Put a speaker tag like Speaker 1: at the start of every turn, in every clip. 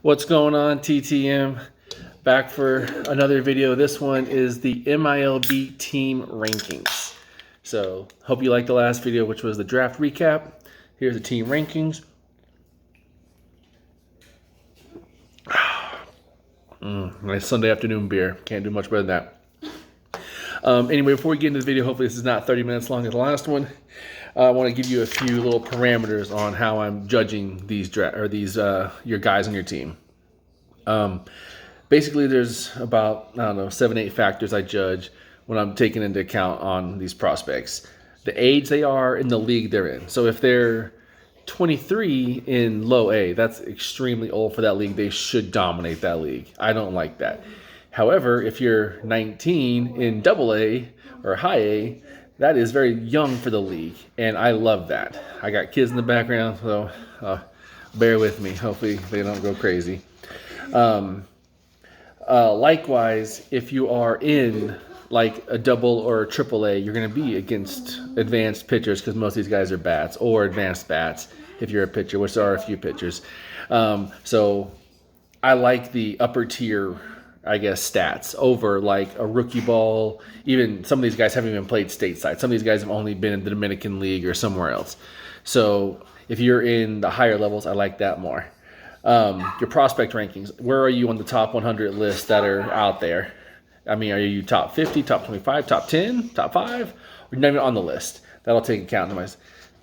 Speaker 1: What's going on, TTM? Back for another video. This one is the MILB team rankings. So, hope you liked the last video, which was the draft recap. Here's the team rankings. Nice Sunday afternoon beer. Can't do much better than that. Anyway, before we get into the video, hopefully this is not 30 minutes long as the last one. I want to give you a few little parameters on how I'm judging these your guys on your team. Basically, there's about 7-8 factors I judge when I'm taking into account on these prospects. The age they are in the league they're in. So if they're 23 in low A, that's extremely old for that league. They should dominate that league. I don't like that. However, if you're 19 in double A or high A, that is very young for the league, and I love that. I got kids in the background, so bear with me. Hopefully they don't go crazy. Likewise, if you are in like a double or a triple A, you're going to be against advanced pitchers because most of these guys are bats or advanced bats if you're a pitcher, which there are a few pitchers. So I like the upper tier, I guess, stats over like a rookie ball. Even some of these guys haven't even played stateside. Some of these guys have only been in the Dominican League or somewhere else. So if you're in the higher levels, I like that more. Your prospect rankings, where are you on the top 100 lists that are out there? I mean, are you top 50, top 25, top 10, top 5? Or you're not even on the list? That'll take account in my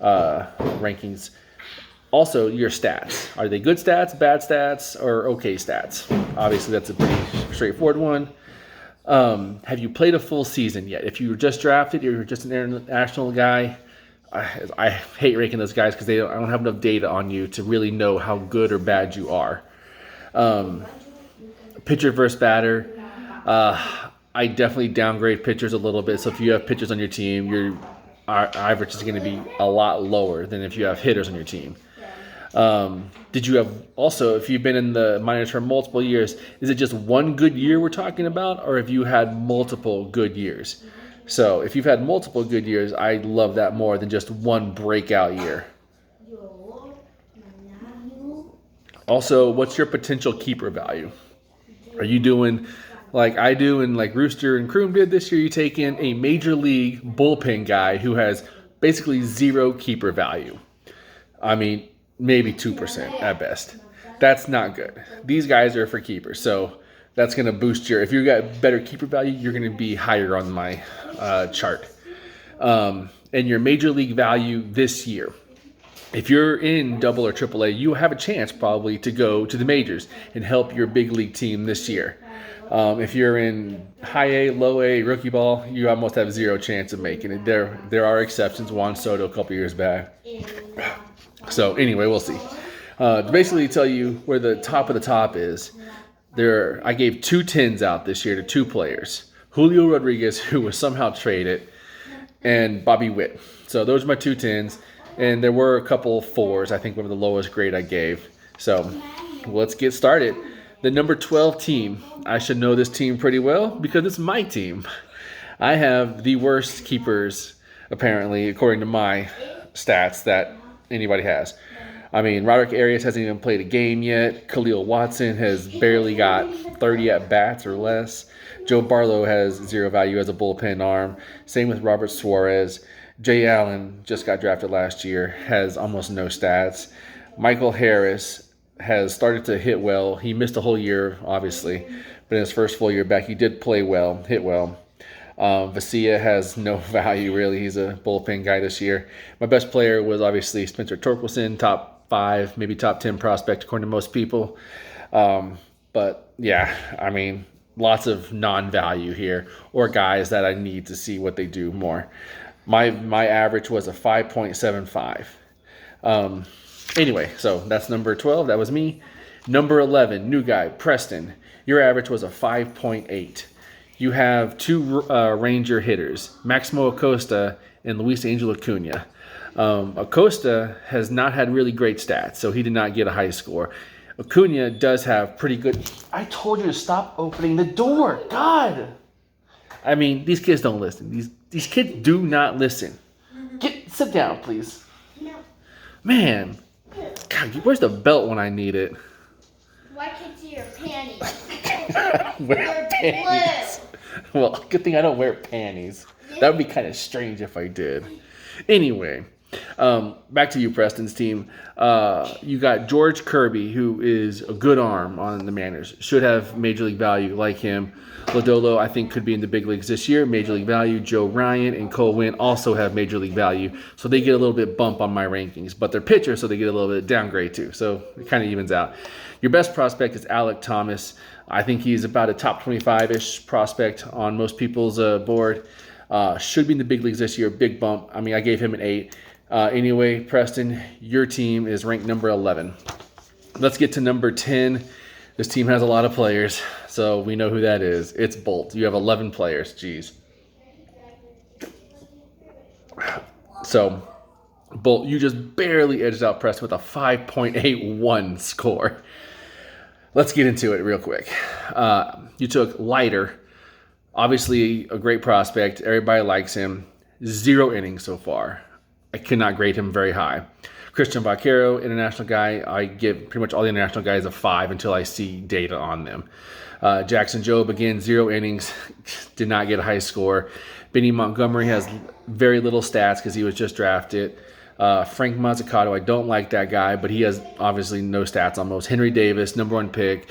Speaker 1: rankings. Also, your stats. Are they good stats, bad stats, or okay stats? Obviously, that's a pretty straightforward one. Have you played a full season yet? If you were just drafted, or you're just an international guy, I hate ranking those guys because I don't have enough data on you to really know how good or bad you are. Pitcher versus batter. I definitely downgrade pitchers a little bit. So if you have pitchers on your team, your average is going to be a lot lower than if you have hitters on your team. Did you have also, if you've been in the minors for multiple years, is it just one good year we're talking about, or have you had multiple good years? So if you've had multiple good years, I love that more than just one breakout year. Also, what's your potential keeper value? Are you doing like I do and like Rooster and Kroom did this year? You take in a major league bullpen guy who has basically zero keeper value. I mean, maybe 2% at best. That's not good. These guys are for keepers, so that's going to boost if you got better keeper value, you're going to be higher on my chart. And your major league value this year. If you're in double or triple A, you have a chance probably to go to the majors and help your big league team this year. If you're in high A, low A, rookie ball, you almost have zero chance of making it. There are exceptions. Juan Soto a couple years back. So anyway, we'll see. To basically tell you where the top of the top is, I gave 2 10s out this year to 2 players. Julio Rodriguez, who was somehow traded, and Bobby Witt. So those are my 2 10s. And there were a couple 4s, I think, were the lowest grade I gave. So let's get started. The number 12 team. I should know this team pretty well because it's my team. I have the worst keepers, apparently, according to my stats that anybody has. I mean, Roderick Arias hasn't even played a game yet. Khalil Watson has barely got 30 at-bats or less. Joe Barlow has zero value as a bullpen arm. Same with Robert Suarez. Jay Allen just got drafted last year, has almost no stats. Michael Harris has started to hit well. He missed a whole year, obviously, but in his first full year back, he did play well, hit well. Vesia has no value, really. He's a bullpen guy this year. My best player was obviously Spencer Torkelson, top 5, maybe top 10 prospect according to most people. But yeah, I mean, lots of non-value here or guys that I need to see what they do more. My average was a 5.75. Anyway, so that's number 12. That was me. Number 11, new guy, Preston. Your average was a 5.8. You have 2 Ranger hitters, Maximo Acosta and Luis Angel Acuna. Acosta has not had really great stats, so he did not get a high score. Acuna does have pretty good... I told you to stop opening the door. God! I mean, these kids don't listen. These kids do not listen. Sit down, please. No. Man. God, where's the belt when I need it?
Speaker 2: Why can't see your panties?
Speaker 1: Wear panties. Well, good thing I don't wear panties. That would be kind of strange if I did. Anyway, back to you, Preston's team. You got George Kirby, who is a good arm on the Mariners. Should have major league value like him. Lodolo, I think, could be in the big leagues this year. Major league value. Joe Ryan and Cole Winn also have major league value. So they get a little bit bump on my rankings. But they're pitchers, so they get a little bit downgrade too. So it kind of evens out. Your best prospect is Alek Thomas. I think he's about a top 25-ish prospect on most people's board. Should be in the big leagues this year. Big bump. I mean, I gave him an 8. Anyway, Preston, your team is ranked number 11. Let's get to number 10. This team has a lot of players, so we know who that is. It's Bolt. You have 11 players. Jeez. So, Bolt, you just barely edged out Preston with a 5.81 score. Let's get into it real quick. You took Leiter. Obviously, a great prospect. Everybody likes him. 0 innings so far. I cannot grade him very high. Christian Vaquero, international guy. I give pretty much all the international guys a 5 until I see data on them. Jackson Jobe, again, 0 innings. Did not get a high score. Benny Montgomery has very little stats because he was just drafted. Frank Mazzucato, I don't like that guy, but he has obviously no stats almost. Henry Davis, number 1 pick.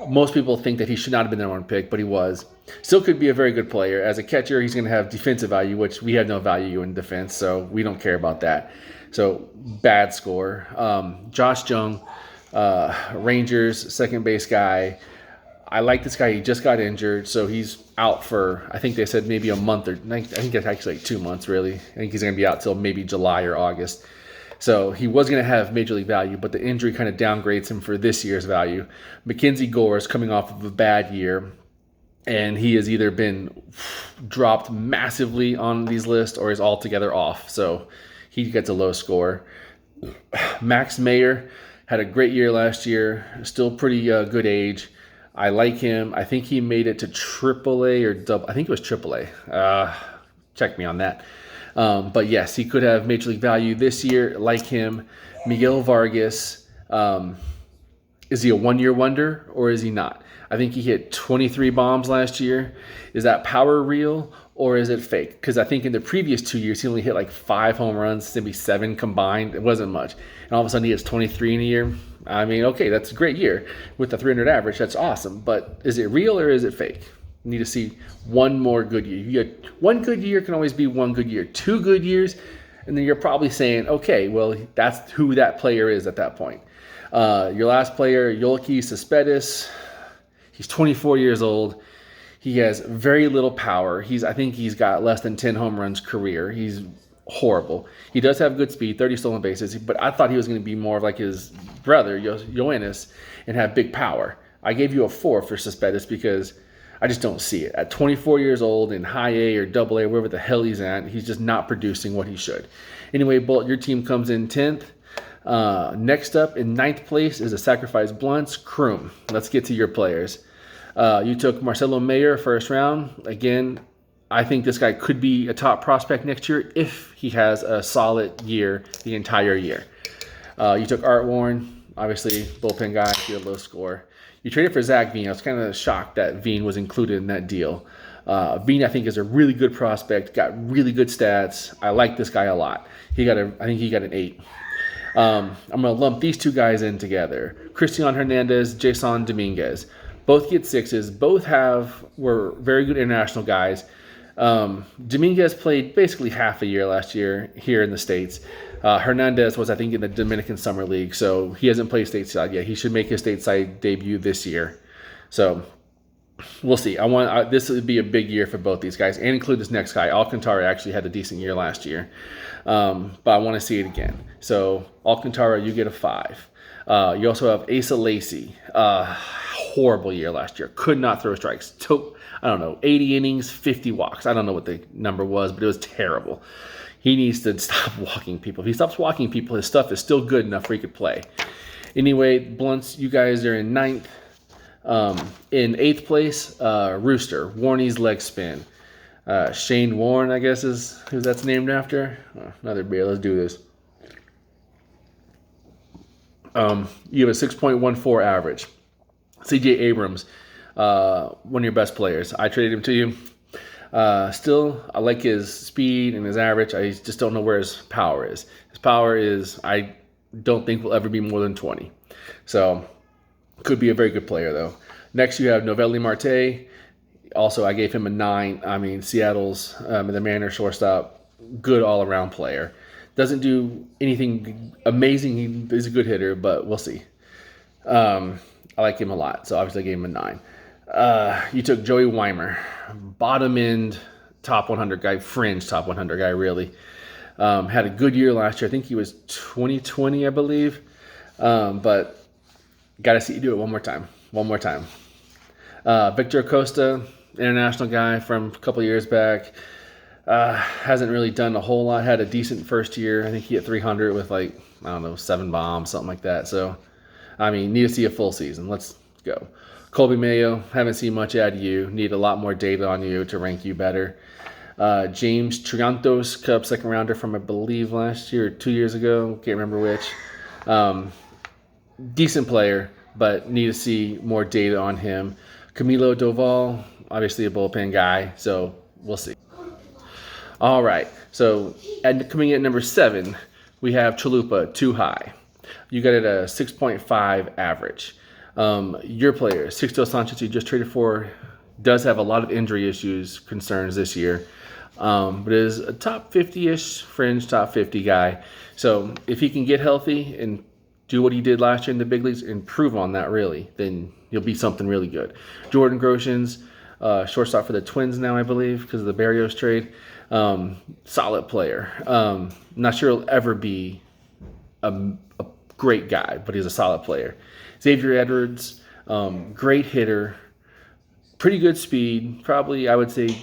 Speaker 1: Most people think that he should not have been the number 1 pick, but he was. Still could be a very good player. As a catcher, he's going to have defensive value, which we have no value in defense, so we don't care about that. So, bad score. Josh Jung, Rangers, second base guy. I like this guy. He just got injured, so he's out for, I think they said maybe a month, or I think it's actually like 2 months, really. I think he's going to be out till maybe July or August. So he was going to have major league value, but the injury kind of downgrades him for this year's value. Mackenzie Gore is coming off of a bad year, and he has either been dropped massively on these lists or is altogether off. So he gets a low score. Max Mayer had a great year last year, still pretty good age. I like him. I think he made it to AAA or double. I think it was AAA. Check me on that. But yes, he could have major league value this year. Like him, Miguel Vargas. Is he a one-year wonder or is he not? I think he hit 23 bombs last year. Is that power real or is it fake? Because I think in the previous 2 years, he only hit like 5 home runs, maybe 7 combined. It wasn't much. And all of a sudden, he hits 23 in a year. I mean, okay, that's a great year. With the 300 average, that's awesome. But is it real or is it fake? You need to see one more good year. You get one good year can always be one good year. 2 good years, and then you're probably saying, okay, well, that's who that player is at that point. Your last player, Yolki Cespedes. He's 24 years old. He has very little power. I think he's got less than 10 home runs career. He's horrible. He does have good speed, 30 stolen bases, but I thought he was going to be more like his brother, Yoenis, and have big power. I gave you a 4 for Cespedes because I just don't see it. At 24 years old in high A or double A, wherever the hell he's at, he's just not producing what he should. Anyway, Bolt, your team comes in 10th. Next up in 9th place is a Sacrifice Blunts, Kroom. Let's get to your players. You took Marcelo Mayer first round. Again, I think this guy could be a top prospect next year if he has a solid year the entire year. You took Art Warren, obviously bullpen guy, he had a low score. You traded for Zach Veen. I was kind of shocked that Veen was included in that deal. Veen, I think, is a really good prospect, got really good stats. I like this guy a lot. I think he got an 8. I'm going to lump these 2 guys in together. Cristian Hernandez, Jason Dominguez. Both get 6s. Both were very good international guys. Dominguez played basically half a year last year here in the States. Hernandez was, I think, in the Dominican Summer League, so he hasn't played stateside yet. He should make his stateside debut this year. So we'll see. This would be a big year for both these guys, and include this next guy. Alcantara actually had a decent year last year, but I want to see it again. So Alcantara, you get a 5. You also have Asa Lacy. Horrible year last year. Could not throw strikes. 80 innings, 50 walks. I don't know what the number was, but it was terrible. He needs to stop walking people. If he stops walking people, his stuff is still good enough where he could play. Anyway, Blunts, you guys are in 9th. In 8th place, Rooster, Warney's leg spin. Shane Warren, I guess, is who that's named after. Another beer. Let's do this. You have a 6.14 average. CJ Abrams, one of your best players. I traded him to you. Still, I like his speed and his average. I just don't know where his power is. His power is, I don't think will ever be more than 20. So, could be a very good player, though. Next, you have Novelli Marte. Also, I gave him a 9. I mean, Seattle's the Mariners shortstop, good all-around player. Doesn't do anything amazing. He's a good hitter, but we'll see. I like him a lot, so obviously I gave him a 9. You took Joey Weimer, bottom end top 100 guy, fringe top 100 guy, really. Had a good year last year. I think he was 2020, I believe. But got to see you do it one more time. Victor Acosta, international guy from a couple years back. Hasn't really done a whole lot. Had a decent first year. I think he hit 300 with 7 bombs, something like that. So, I mean, need to see a full season. Let's go. Colby Mayo, haven't seen much out of you. Need a lot more data on you to rank you better. James Triantos, Cubs second rounder from, I believe, last year or 2 years ago. Can't remember which. Decent player, but need to see more data on him. Camilo Doval, obviously a bullpen guy, so we'll see. All right, so coming in at number 7, we have Chalupa, too high. You got it a 6.5 average. Your player, Sixto Sanchez, you just traded for, does have a lot of injury issues, concerns this year, but is a top 50-ish, fringe top 50 guy. So if he can get healthy and do what he did last year in the big leagues, improve on that really, then you'll be something really good. Jordan Groshans, shortstop for the Twins now, I believe, because of the Barrios trade. Solid player. Not sure he'll ever be a great guy, but he's a solid player. Xavier Edwards, great hitter, pretty good speed, probably I would say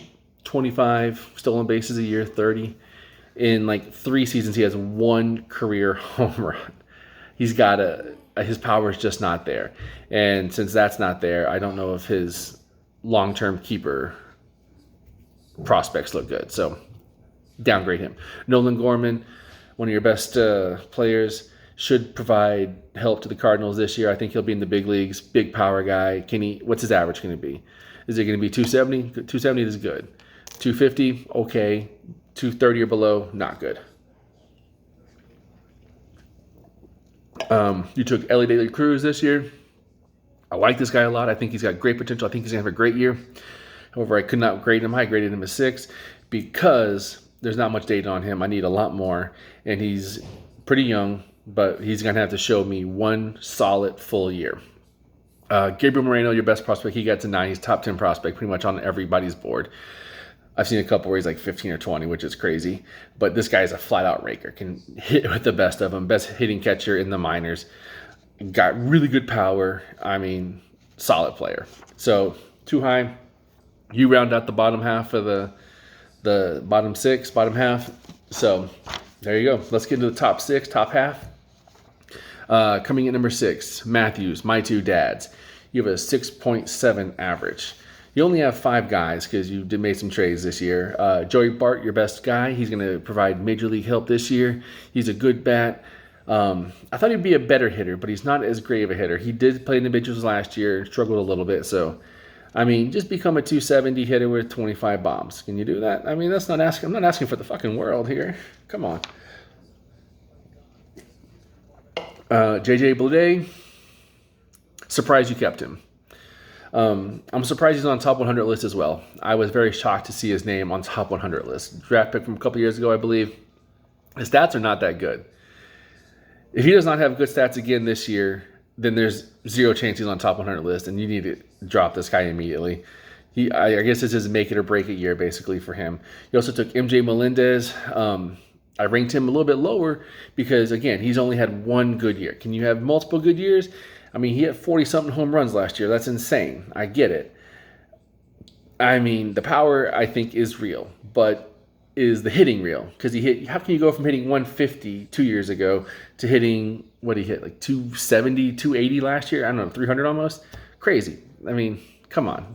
Speaker 1: 25 stolen bases a year, 30. In 3 seasons, he has 1 career home run. He's got his power is just not there. And since that's not there, I don't know if his long-term keeper prospects look good. So downgrade him. Nolan Gorman, one of your best players, should provide help to the Cardinals this year. I think he'll be in the big leagues. Big power guy. What's his average going to be? Is it going to be 270? 270 is good. 250, okay. 230 or below, not good. You took Ellie De La Cruz this year. I like this guy a lot. I think he's got great potential. I think he's going to have a great year. However, I could not grade him. I graded him a 6 because there's not much data on him. I need a lot more. And he's pretty young, but he's going to have to show me 1 solid full year. Gabriel Moreno, your best prospect, he got to 9. He's top 10 prospect pretty much on everybody's board. I've seen a couple where he's like 15 or 20, which is crazy. But this guy is a flat-out raker. Can hit with the best of them. Best hitting catcher in the minors. Got really good power. I mean, solid player. So, too high. You round out the bottom half of the bottom 6, bottom half. So, there you go. Let's get into the top 6, top half. Coming in number 6, Matthews, my 2 dads. You have a 6.7 average. You only have 5 guys because you made some trades this year. Joey Bart, your best guy. He's going to provide major league help this year. He's a good bat. I thought he'd be a better hitter, but he's not as great of a hitter. He did play in the majors last year and struggled a little bit. So, I mean, just become a 270 hitter with 25 bombs. Can you do that? I mean, I'm not asking for the fucking world here. Come on. JJ Bleday, surprised you kept him. I'm surprised he's on top 100 list as well. I was very shocked to see his name on top 100 list. Draft pick from a couple years ago, I believe. His stats are not that good. If he does not have good stats again this year, then there's 0 chance he's on top 100 list, and you need to drop this guy immediately. I guess this is make it or break it year basically for him. You also took MJ Melendez. I ranked him a little bit lower because, again, he's only had 1 good year. Can you have multiple good years? I mean, he had 40-something home runs last year. That's insane. I get it. I mean, the power, I think, is real. But is the hitting real? Because how can you go from hitting 150 2 years ago to hitting, what did he hit, like 270, 280 last year? I don't know, 300 almost? Crazy. I mean, come on.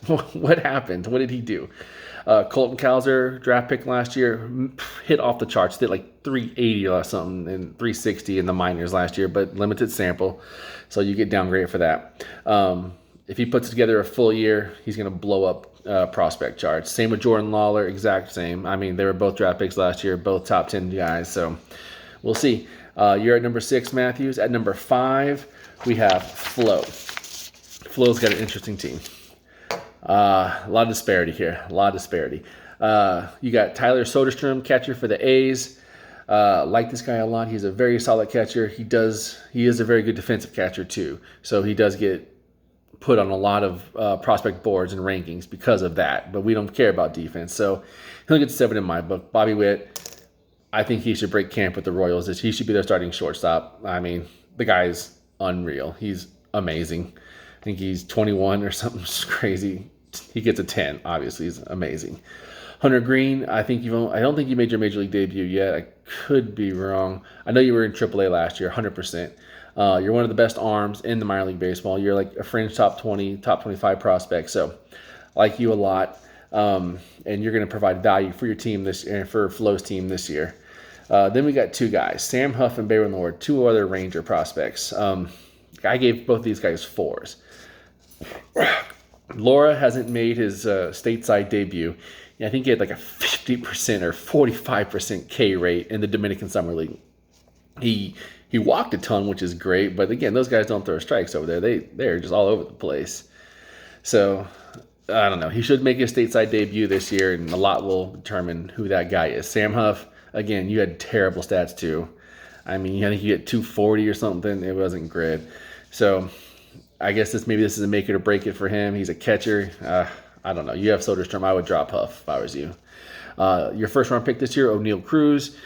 Speaker 1: What happened? What did he do? Colton Cowser, draft pick last year, hit off the charts. Did like 380 or something and 360 in the minors last year, but limited sample, so you get downgraded for that. If he puts together a full year, he's going to blow up prospect charts. Same with Jordan Lawler, exact same. I mean, they were both draft picks last year, both top 10 guys, so we'll see. You're at number 6, Matthews. At number 5, we have Flo. Flo's got an interesting team. A lot of disparity here. A lot of disparity. You got Tyler Soderstrom, catcher for the A's. Like this guy a lot. He's a very solid catcher. He is a very good defensive catcher too. So he does get put on a lot of prospect boards and rankings because of that. But we don't care about defense. So he'll get 7 in my book. Bobby Witt, I think he should break camp with the Royals. He should be their starting shortstop. I mean, the guy's unreal. He's amazing. I think he's 21 or something crazy. He gets a 10. Obviously, he's amazing. Hunter Green, I don't think you made your major league debut yet. I could be wrong. I know you were in AAA last year, 100%. You're one of the best arms in the minor league baseball. You're like a fringe top 20, top 25 prospect. So, I like you a lot, and you're going to provide value for your team for Flo's team this year. Then we got 2 guys, Sam Huff and Bayron Lord, 2 other Ranger prospects. I gave both these guys 4s. Laura hasn't made his stateside debut. I think he had like a 50% or 45% K rate in the Dominican Summer League. He walked a ton, which is great. But again, those guys don't throw strikes over there. They're just all over the place. So I don't know. He should make his stateside debut this year, and a lot will determine who that guy is. Sam Huff, again, you had terrible stats too. I mean, I think you get 240 or something. It wasn't great. So I guess this is a make it or break it for him. He's a catcher. I don't know. You have Soderstrom. I would drop Huff if I was you. Your first round pick this year, O'Neal Cruz.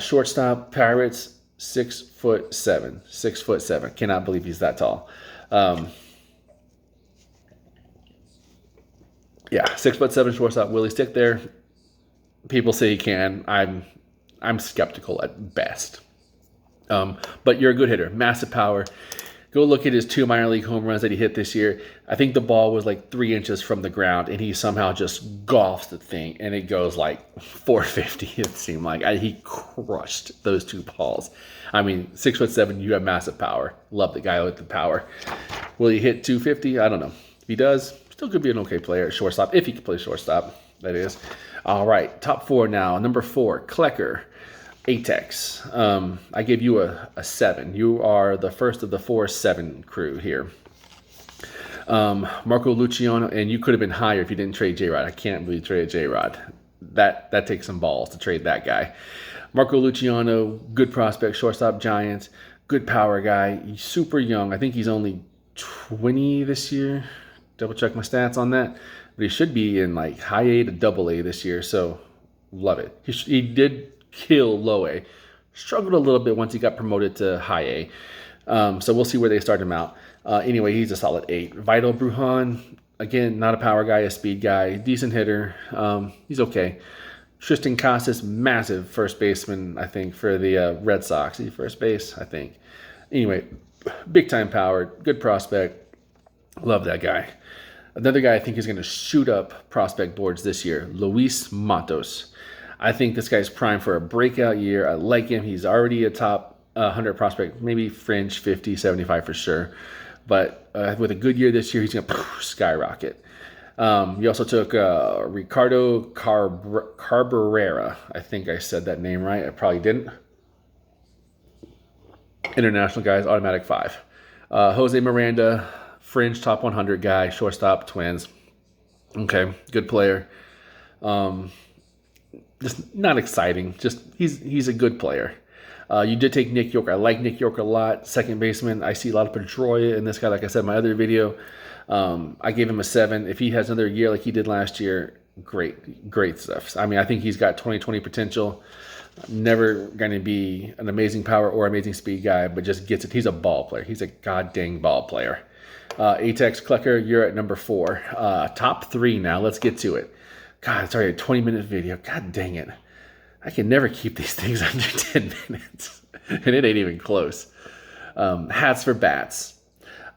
Speaker 1: Shortstop, Pirates, 6'7". 6'7". Cannot believe he's that tall. Yeah, 6'7" shortstop. Will he stick there? People say he can. I'm skeptical at best. But you're a good hitter. Massive power. Go look at his 2 minor league home runs that he hit this year. I think the ball was like 3 inches from the ground, and he somehow just golfs the thing, and it goes like 450, it seemed like. He crushed those 2 balls. I mean, 6'7", you have massive power. Love the guy with the power. Will he hit 250? I don't know. If he does, still could be an okay player at shortstop, if he can play shortstop, that is. All right, top 4 now. Number 4, Klecker. Atex. I gave you a 7. You are the first of the 4-7 crew here. Marco Luciano, and you could have been higher if you didn't trade J-Rod. I can't believe you traded J-Rod. That takes some balls to trade that guy. Marco Luciano, good prospect, shortstop, Giants, good power guy. He's super young. I think he's only 20 this year. Double check my stats on that. But he should be in like high A to double A this year, so love it. He did kill low A. Struggled a little bit once he got promoted to high A. So we'll see where they start him out. Anyway, he's a solid 8. Vital Brujan, again, not a power guy, a speed guy, decent hitter. He's okay. Tristan Casas, massive first baseman, I think, for the Red Sox. Is he first base? I think. Anyway, big time power, good prospect. Love that guy. Another guy I think is going to shoot up prospect boards this year, Luis Matos. I think this guy's primed for a breakout year. I like him. He's already a top 100 prospect, maybe fringe 50, 75 for sure. But with a good year this year, he's going to skyrocket. You also took Ricardo Carbarera. I think I said that name right. I probably didn't. International guys, automatic 5. Jose Miranda, fringe top 100 guy, shortstop, Twins. Okay, good player. Just not exciting. Just he's a good player. You did take Nick York. I like Nick York a lot. Second baseman. I see a lot of Pedroia in this guy. Like I said in my other video, I gave him a 7. If he has another year like he did last year, great stuff. I mean, I think he's got 2020 potential. Never going to be an amazing power or amazing speed guy, but just gets it. He's a ball player. He's a god dang ball player. Atex Klecker, you're at number 4. Top 3 now. Let's get to it. God, it's already a 20-minute video. God dang it. I can never keep these things under 10 minutes. And it ain't even close. Hats for bats.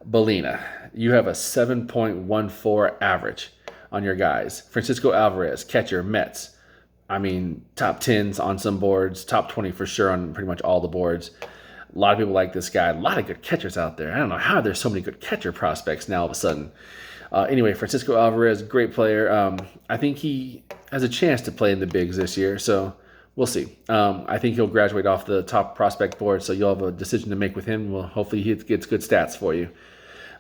Speaker 1: Belina, you have a 7.14 average on your guys. Francisco Alvarez, catcher, Mets. I mean, top 10s on some boards, top 20 for sure on pretty much all the boards. A lot of people like this guy. A lot of good catchers out there. I don't know how there's so many good catcher prospects now all of a sudden. Anyway, Francisco Alvarez, great player. I think he has a chance to play in the bigs this year, so we'll see. I think he'll graduate off the top prospect board, so you'll have a decision to make with him. Well, hopefully he gets good stats for you.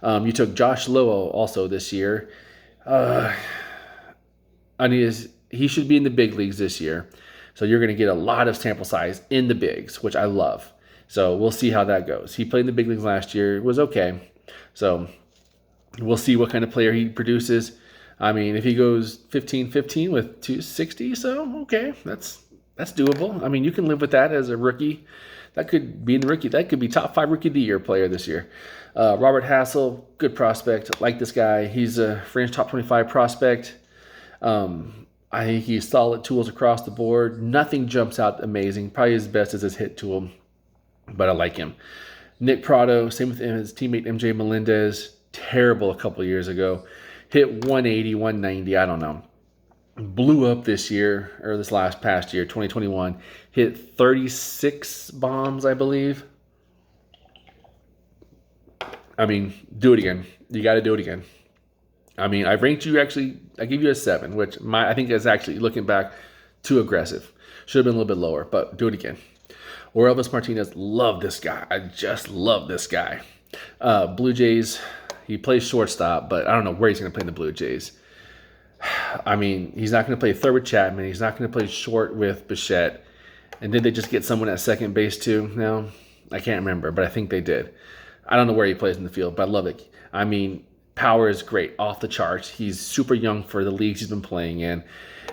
Speaker 1: You took Josh Lowell also this year. He should be in the big leagues this year, so you're going to get a lot of sample size in the bigs, which I love. So we'll see how that goes. He played in the big leagues last year. It was okay. So we'll see what kind of player he produces. I mean, if he goes 15-15 with 260, so okay, that's doable. I mean, you can live with that as a rookie. That could be in the rookie. That could be top 5 rookie of the year player this year. Robert Hassel, good prospect. Like this guy. He's a fringe top 25 prospect. I think he's solid tools across the board. Nothing jumps out amazing. Probably his best is his hit tool, but I like him. Nick Prado, same with him, his teammate MJ Melendez. Terrible a couple years ago. Hit 180, 190, I don't know. Blew up this year, or this past year, 2021. Hit 36 bombs, I believe. I mean, do it again. You got to do it again. I mean, I ranked you actually, I gave you a 7, which I think is actually, looking back, too aggressive. Should have been a little bit lower, but do it again. Or Elvis Martinez, love this guy. I just love this guy. Blue Jays, he plays shortstop, but I don't know where he's going to play in the Blue Jays. I mean, he's not going to play third with Chapman. He's not going to play short with Bichette. And did they just get someone at second base too? No, I can't remember, but I think they did. I don't know where he plays in the field, but I love it. I mean, power is great, off the charts. He's super young for the leagues he's been playing in.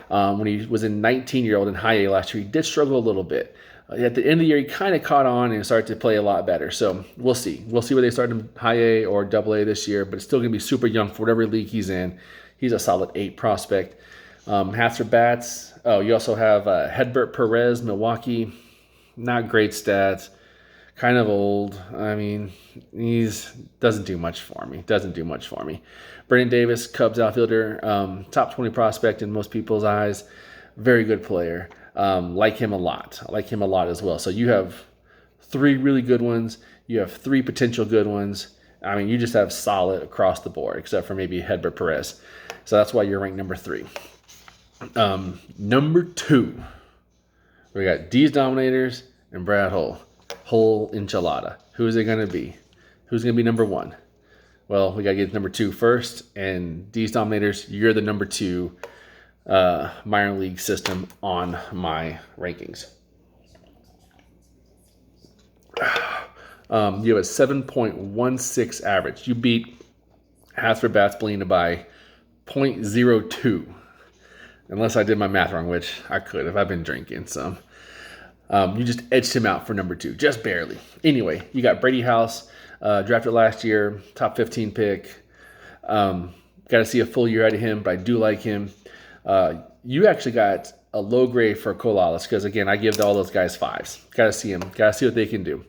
Speaker 1: When he was a 19-year-old in high A last year, he did struggle a little bit. At the end of the year, he kind of caught on and started to play a lot better. So we'll see. We'll see where they start in high A or double A this year, but it's still going to be super young for whatever league he's in. He's a solid 8 prospect. Hats or bats. Oh, you also have Hedbert Perez, Milwaukee. Not great stats. Kind of old. I mean, doesn't do much for me. Brandon Davis, Cubs outfielder. Top 20 prospect in most people's eyes. Very good player. Like him a lot. I like him a lot as well. So you have 3 really good ones. You have 3 potential good ones. I mean, you just have solid across the board, except for maybe Hedbert Perez. So that's why you're ranked number 3. Number 2, we got D's Dominators and Brad Hull. Whole enchilada. Who is it going to be? Who's going to be number 1? Well, we got to get number 2 first. And D's Dominators, you're the number 2 minor league system on my rankings. You have a 7.16 average. You beat Hats for Bats Belina by 0.02. Unless I did my math wrong, which I could if I've been drinking some. You just edged him out for number 2, just barely. Anyway, you got Brady House, drafted last year, top 15 pick. Got to see a full year out of him, but I do like him. You actually got a low grade for Colalis because, again, I give all those guys 5s. Got to see him. Got to see what they can do.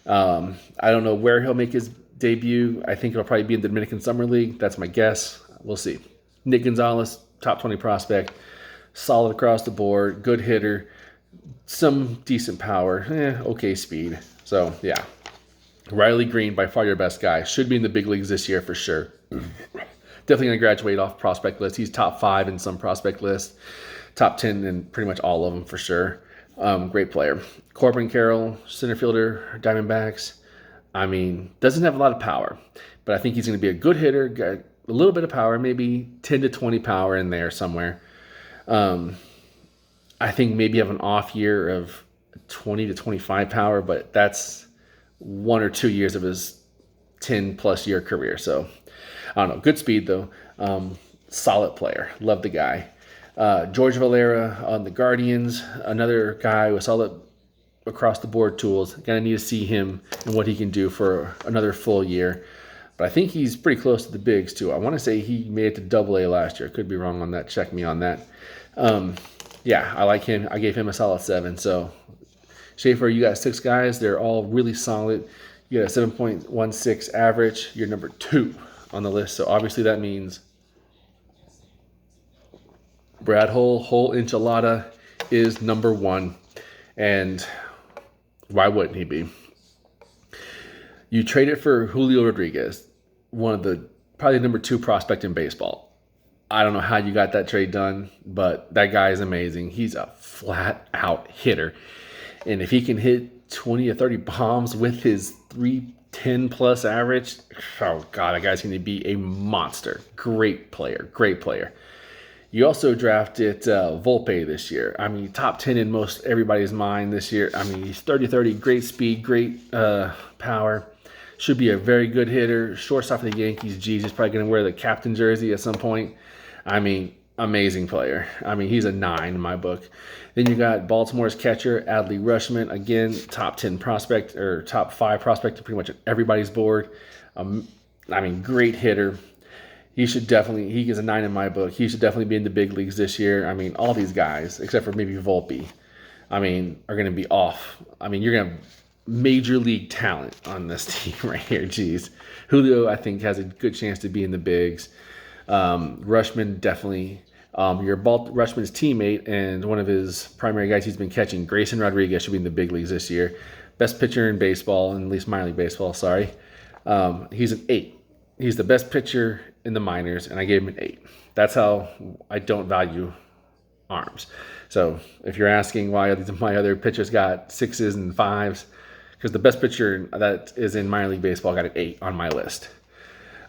Speaker 1: I don't know where he'll make his debut. I think it'll probably be in the Dominican Summer League. That's my guess. We'll see. Nick Gonzalez, top 20 prospect. Solid across the board. Good hitter. Some decent power. Okay speed. So, yeah. Riley Green, by far your best guy. Should be in the big leagues this year for sure. Definitely going to graduate off prospect list. He's top 5 in some prospect lists. Top 10 in pretty much all of them for sure. Great player. Corbin Carroll, center fielder, Diamondbacks. I mean, doesn't have a lot of power, but I think he's going to be a good hitter. Got a little bit of power, maybe 10 to 20 power in there somewhere. I think maybe have an off year of 20 to 25 power, but that's 1 or 2 years of his 10-plus year career. So, I don't know. Good speed, though. Solid player. Love the guy. George Valera on the Guardians. Another guy with solid across-the-board tools. Going to need to see him and what he can do for another full year. But I think he's pretty close to the bigs, too. I want to say he made it to Double-A last year. Could be wrong on that. Check me on that. Yeah, I like him. I gave him a solid 7. So, Schaefer, you got 6 guys. They're all really solid. You got a 7.16 average. You're number 2 on the list. So obviously that means Brad Whole Enchilada is number 1. And why wouldn't he be? You traded for Julio Rodriguez, one of the probably number 2 prospect in baseball. I don't know how you got that trade done, but that guy is amazing. He's a flat out hitter. And if he can hit 20 or 30 bombs with his 310 plus average, oh God, that guy's going to be a monster. Great player, great player. You also drafted Volpe this year. I mean, top 10 in most everybody's mind this year. I mean, he's 30-30, great speed, great power. Should be a very good hitter. Shortstop for the Yankees. Geez, he's probably going to wear the captain jersey at some point. I mean, amazing player. I mean, he's a 9 in my book. Then you got Baltimore's catcher, Adley Rutschman. Again, top 10 prospect or top 5 prospect to pretty much everybody's board. I mean, great hitter. He should definitely, he is a 9 in my book. He should definitely be in the big leagues this year. I mean, all these guys, except for maybe Volpe, I mean, are going to be off. I mean, you're going to have major league talent on this team right here. Jeez. Julio, I think, has a good chance to be in the bigs. Rutschman, definitely. Rutschman's teammate and one of his primary guys he's been catching, Grayson Rodriguez, should be in the big leagues this year. Best pitcher in baseball, in at least minor league baseball, sorry. He's an 8. He's the best pitcher in the minors, and I gave him an 8. That's how I don't value arms. So if you're asking why my other pitchers got 6s and 5s, because the best pitcher that is in minor league baseball got an 8 on my list.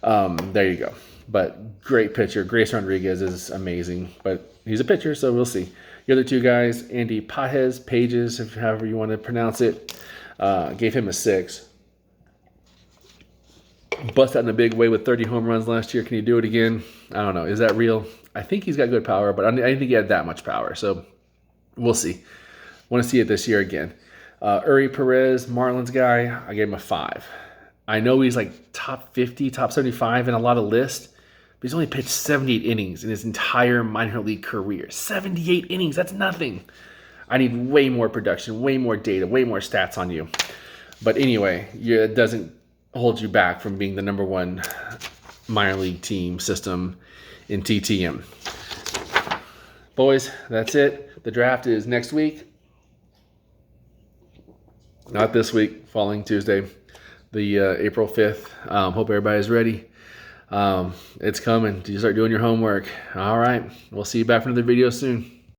Speaker 1: There you go. But great pitcher. Grayson Rodriguez is amazing, but he's a pitcher, so we'll see. The other 2 guys, Andy Pages, if however you want to pronounce it, gave him a 6. Bust out in a big way with 30 home runs last year. Can he do it again? I don't know. Is that real? I think he's got good power, but I didn't think he had that much power. So we'll see. Want to see it this year again. Uri Perez, Marlins guy, I gave him a 5. I know he's like top 50, top 75 in a lot of lists, but he's only pitched 78 innings in his entire minor league career. 78 innings, that's nothing. I need way more production, way more data, way more stats on you. But anyway, it doesn't hold you back from being the number 1 minor league team system in TTM. Boys, that's it. The draft is next week. Not this week, following Tuesday, the April 5th. Hope everybody's ready. It's coming. You start doing your homework. All right. We'll see you back for another video soon.